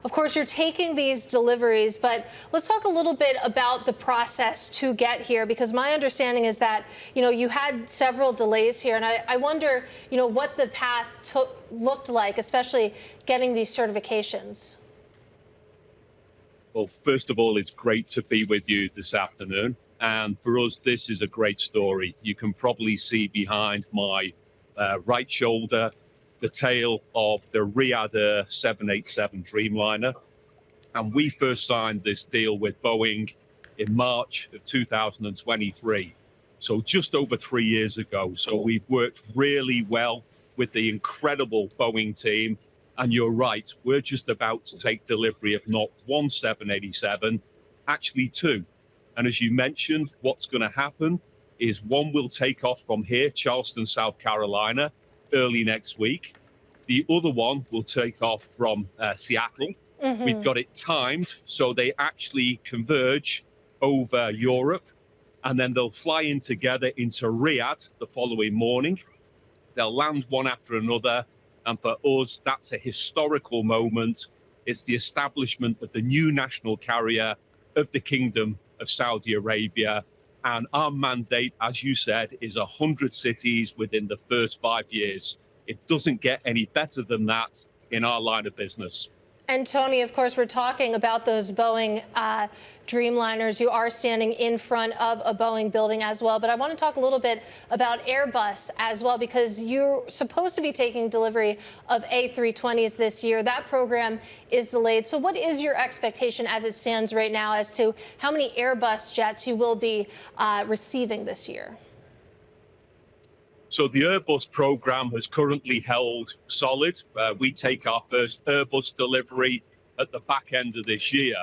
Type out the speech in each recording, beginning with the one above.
Of course, you're taking these deliveries, but let's talk a little bit about the process to get here, because my understanding is that, you had several delays here, and I wonder, what the path looked like, especially getting these certifications. Well, first of all, it's great to be with you this afternoon. And for us, this is a great story. You can probably see behind my right shoulder the tail of the Riyadh Air 787 Dreamliner. And we first signed this deal with Boeing in March of 2023. So just over 3 years ago. So we've worked really well with the incredible Boeing team. And you're right, we're just about to take delivery of not one 787, actually two. And as you mentioned, what's going to happen is one will take off from here, Charleston, South Carolina, early next week. The other one will take off from Seattle. Mm-hmm. We've got it timed so they actually converge over Europe, and then they'll fly in together into Riyadh the following morning. They'll land one after another. And for us, that's a historical moment. It's the establishment of the new national carrier of the Kingdom of Saudi Arabia. And our mandate, as you said, is 100 cities within the first 5 years. It doesn't get any better than that in our line of business. And Tony, of course, we're talking about those Boeing Dreamliners. You are standing in front of a Boeing building as well. But I want to talk a little bit about Airbus as well, because you're supposed to be taking delivery of A320s this year. That program is delayed. So what is your expectation as it stands right now as to how many Airbus jets you will be receiving this year? So the Airbus program has currently held solid. We take our first Airbus delivery at the back end of this year.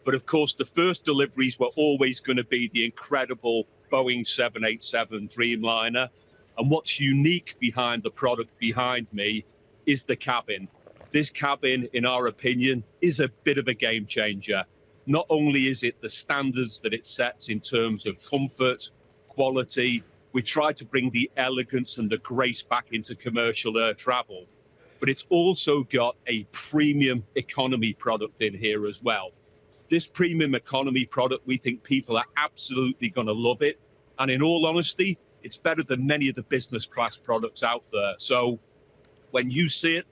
But of course, the first deliveries were always going to be the incredible Boeing 787 Dreamliner. And what's unique behind the product behind me is the cabin. This cabin, in our opinion, is a bit of a game changer. Not only is it the standards that it sets in terms of comfort, quality, we try to bring the elegance and the grace back into commercial air travel. But it's also got a premium economy product in here as well. This premium economy product, we think people are absolutely going to love it. And in all honesty, it's better than many of the business class products out there. So when you see it,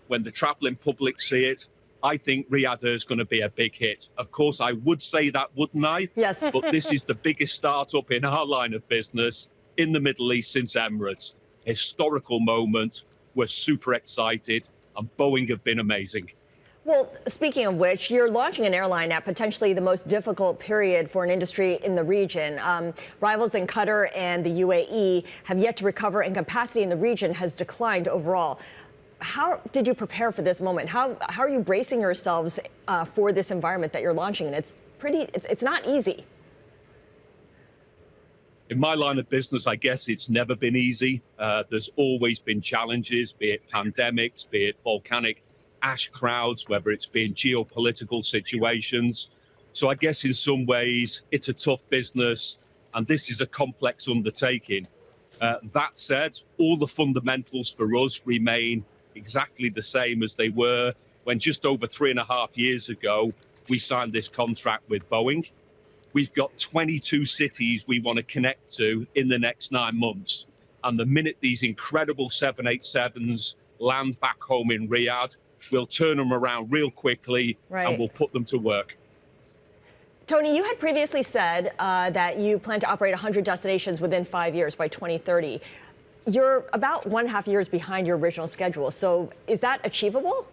when the traveling public see it, I think Riyadh Air is going to be a big hit. Of course, I would say that, wouldn't I? Yes. But this is the biggest startup in our line of business in the Middle East since Emirates. Historical moment. We're super excited, and Boeing have been amazing. Well, speaking of which, you're launching an airline at potentially the most difficult period for an industry in the region. Rivals in Qatar and the UAE have yet to recover, and capacity in the region has declined overall. How did you prepare for this moment? How are you bracing yourselves for this environment that you're launching? And it's not easy. In my line of business, I guess it's never been easy. There's always been challenges, be it pandemics, be it volcanic ash crowds, whether it's been geopolitical situations. So I guess in some ways, it's a tough business, and this is a complex undertaking. That said, all the fundamentals for us remain exactly the same as they were when just over 3.5 years ago, we signed this contract with Boeing. We've got 22 cities we want to connect to in the next 9 months. And the minute these incredible 787s land back home in Riyadh, we'll turn them around real quickly, and we'll put them to work. Tony, you had previously said that you plan to operate 100 destinations within 5 years by 2030. You're about 1.5 years behind your original schedule. So is that achievable?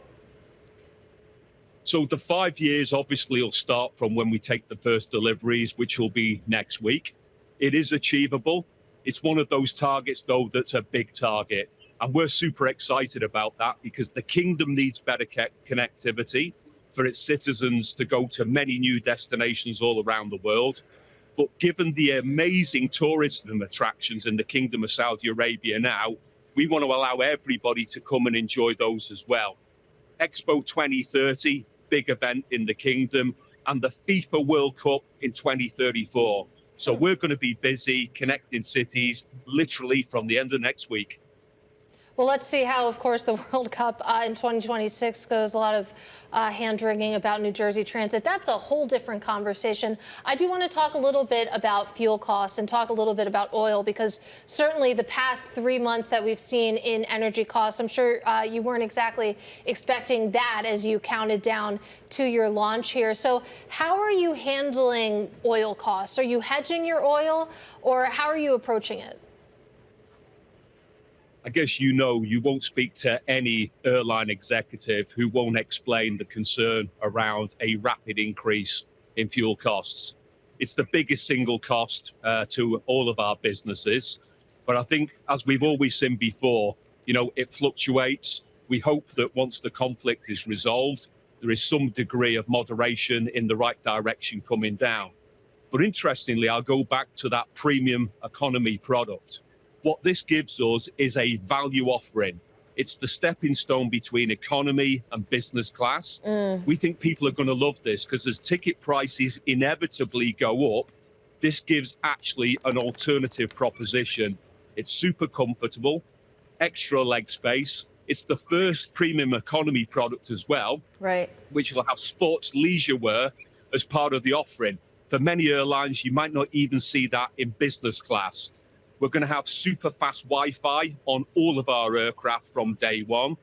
So the 5 years obviously will start from when we take the first deliveries, which will be next week. It is achievable. It's one of those targets, though, that's a big target. And we're super excited about that because the kingdom needs better connectivity for its citizens to go to many new destinations all around the world. But given the amazing tourism attractions in the Kingdom of Saudi Arabia now, we want to allow everybody to come and enjoy those as well. Expo 2030. Big event in the kingdom, and the FIFA World Cup in 2034. So we're going to be busy connecting cities literally from the end of next week. Well, let's see how, of course, the World Cup in 2026 goes. A lot of hand-wringing about New Jersey Transit. That's a whole different conversation. I do want to talk a little bit about fuel costs and talk a little bit about oil, because certainly the past 3 months that we've seen in energy costs, I'm sure you weren't exactly expecting that as you counted down to your launch here. So how are you handling oil costs? Are you hedging your oil, or how are you approaching it? I guess you won't speak to any airline executive who won't explain the concern around a rapid increase in fuel costs. It's the biggest single cost to all of our businesses. But I think, as we've always seen before, it fluctuates. We hope that once the conflict is resolved, there is some degree of moderation in the right direction coming down. But interestingly, I'll go back to that premium economy product. What this gives us is a value offering. It's the stepping stone between economy and business class. We think people are going to love this, because as ticket prices inevitably go up, this gives actually an alternative proposition. It's super comfortable, extra leg space. It's the first premium economy product as well, Right. which will have sports leisure wear as part of the offering. For many airlines, you might not even see that in business class. We're going to have super fast Wi-Fi on all of our aircraft from day one.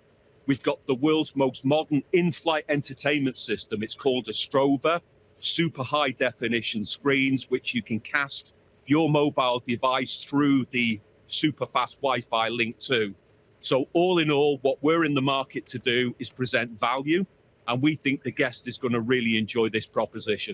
We've got the world's most modern in-flight entertainment system. It's called a Strover, super high definition screens, which you can cast your mobile device through the super fast Wi-Fi link to. So all in all, what we're in the market to do is present value. And we think the guest is going to really enjoy this proposition.